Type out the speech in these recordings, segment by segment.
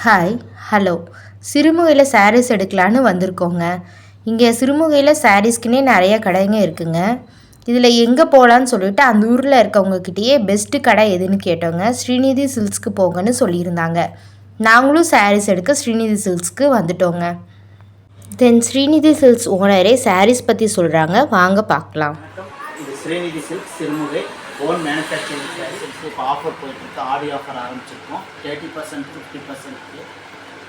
Hi, hello. சிறுமுகையில் saris எடுக்கலான்னு வந்திருக்கோங்க. இங்கே சிறுமுகையில் சாரீஸ்க்குன்னே நிறைய கடைங்க இருக்குங்க. இதில் எங்கே போகலான்னு சொல்லிட்டு அந்த ஊரில் இருக்கவங்கக்கிட்டேயே பெஸ்ட்டு கடை எதுன்னு கேட்டோங்க. ஸ்ரீநிதி சில்க்ஸ்க்கு போங்கன்னு சொல்லியிருந்தாங்க. நாங்களும் சாரீஸ் எடுக்க ஸ்ரீநிதி சில்க்ஸ்க்கு வந்துட்டோங்க. தென் ஸ்ரீநிதி சில்க்ஸ் ஓனரே சாரீஸ் பற்றி சொல்கிறாங்க, வாங்க பார்க்கலாம். இது Srinidhi silks Sirumugai own manufacturing sarees. இப்போ ஆஃபர் போயிட்டுருக்கு, ஆடி ஆஃபர் ஆரம்பிச்சிருக்கோம். 30% 50%.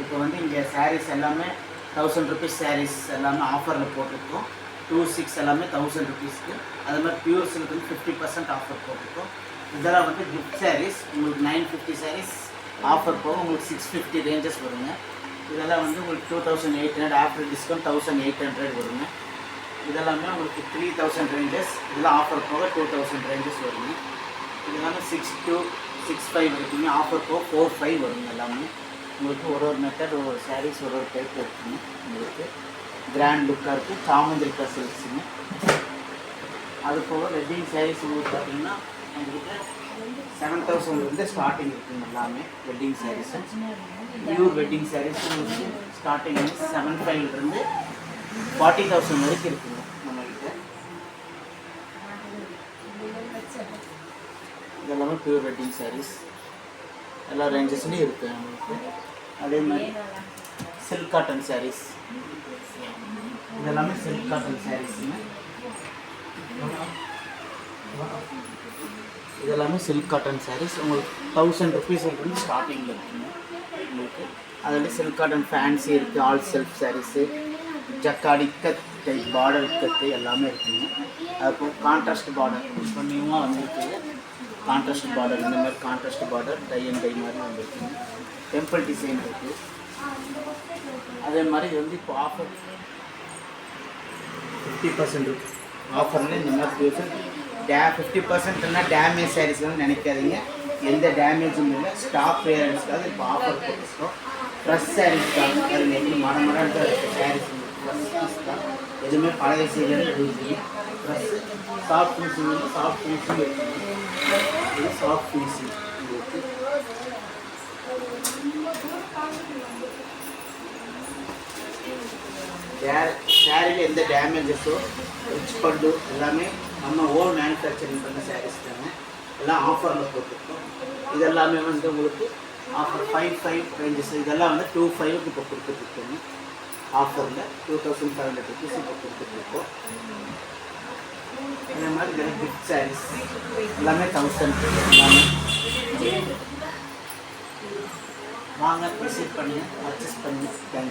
இப்போ வந்து இங்கே சாரீஸ் எல்லாமே 1000 ருபீஸ் சாரீஸ் எல்லாமே ஆஃபரில் போட்டிருக்கோம். 2-6 எல்லாமே 1000 ருபீஸ்க்கு. அது மாதிரி பியூர் சில்க் வந்து 50% ஆஃபர் போட்டிருக்கோம். இதெல்லாம் வந்து கிஃப்ட் சாரீஸ். உங்களுக்கு 950 சாரீஸ் ஆஃபர் போக உங்களுக்கு 650 ரேஞ்சஸ் வருங்க. இதெல்லாம் வந்து உங்களுக்கு 2800 ஆஃப்டர் டிஸ்கவுண்ட் 1800 வருங்க. இதெல்லாமே உங்களுக்கு 3000 ரேஞ்சஸ். இதெல்லாம் ஆஃபர் போக 2000 ரேஞ்சஸ் வருங்க. இதெல்லாமே 6 to 65 இருக்குங்க. ஆஃபர் போக 45 வருங்க. எல்லாமே உங்களுக்கு ஒரு மெத்தட், ஒரு சாரீஸ் ஒரு டைப் இருக்குங்க. உங்களுக்கு கிராண்ட் லுக்காக இருக்குது. சாமந்திரிக்கா சில்க்ஸுங்க. அது போக வெட்டிங் சாரீஸ் உங்களுக்கு பார்த்தீங்கன்னா எங்ககிட்ட 7000 ஸ்டார்டிங் இருக்குங்க. எல்லாமே wedding sarees, pure wedding sarees உங்களுக்கு ஸ்டார்டிங் 75 40,000 வரைக்கும் இருக்குங்க நம்மகிட்ட. இதெல்லாமே பியூர் வெட்டிங் சாரீஸ் எல்லா ரேஞ்சஸ்லையும் இருக்குது நம்மளுக்கு. அதே மாதிரி சில்க் காட்டன் சாரீஸ், இதெல்லாமே சில்க் காட்டன் சாரீஸுங்க. இதெல்லாமே சில்க் காட்டன் சாரீஸ் உங்களுக்கு 1000 ருபீஸ்லேருந்து ஸ்டார்டிங்கில் இருக்குங்க உங்களுக்கு. அதில் சில்க் காட்டன் ஃபேன்சி இருக்குது, ஆல் செல்ஃப் சாரீஸு, ஜக்காடி கத் டைப் பார்டர் கத்து எல்லாமே இருக்குங்க. அதுப்போ கான்ட்ராஸ்ட் பார்டர் இப்போ நியூவாக வந்துருக்குது. கான்ட்ராஸ்ட் பார்டர், இந்த மாதிரி contrast border tie and dye மாதிரி வந்துருக்குங்க. டெம்பிள் டிசைன் இருக்குது. அதே மாதிரி இது வந்து இப்போ ஆஃபர் 50% இருக்குது. ஆஃபரில் இந்த மாதிரி 50%னா டேமேஜ் சாரீஸ் வந்து நினைக்காதீங்க. எந்த டேமேஜும் இல்லை. ஸ்டாக் கிளியரன்ஸ்க்காக இப்போ ஆஃபர் போட்டுருக்கோம். ஃப்ரெஷ் சாரீஸ்க்காக அது எப்படி மடமடாக சாரீஸ் தான். எதுவுமே பழைய சீரியல் இருக்குது. ப்ளஸ்ஸு சாஃப்ட் ஃபினிஷிங் வந்து சாஃப்ட் ஃபினிஷிங் இருக்குது. இது சாஃப்ட் ஃபினிஷிங் இருக்குது. சாரியில் எந்த டேமேஜஸோ ரிச் பண்டு எல்லாமே நம்ம ஓன் மேனுஃபேக்சரிங் பண்ண சாரீஸ் தானே. எல்லாம் ஆஃபரில் போட்டிருக்கோம். இதெல்லாமே வந்து உங்களுக்கு ஆஃபர் 5 ரேஞ்சஸ். இதெல்லாம் வந்து 25க்கு இப்போ கொடுத்துட்ருக்கோங்க. ஆஃபரில் 2500 ருபீஸ் இப்போ கொடுத்துட்ருக்கோம். அதே மாதிரி இதெல்லாம் கிஃப்ட் சாரீஸ் எல்லாமே 1000 எல்லாமே. வாங்க விசிட் பண்ணுங்கள், பர்ச்சேஸ் பண்ணுங்கள். தேங்க்யூ.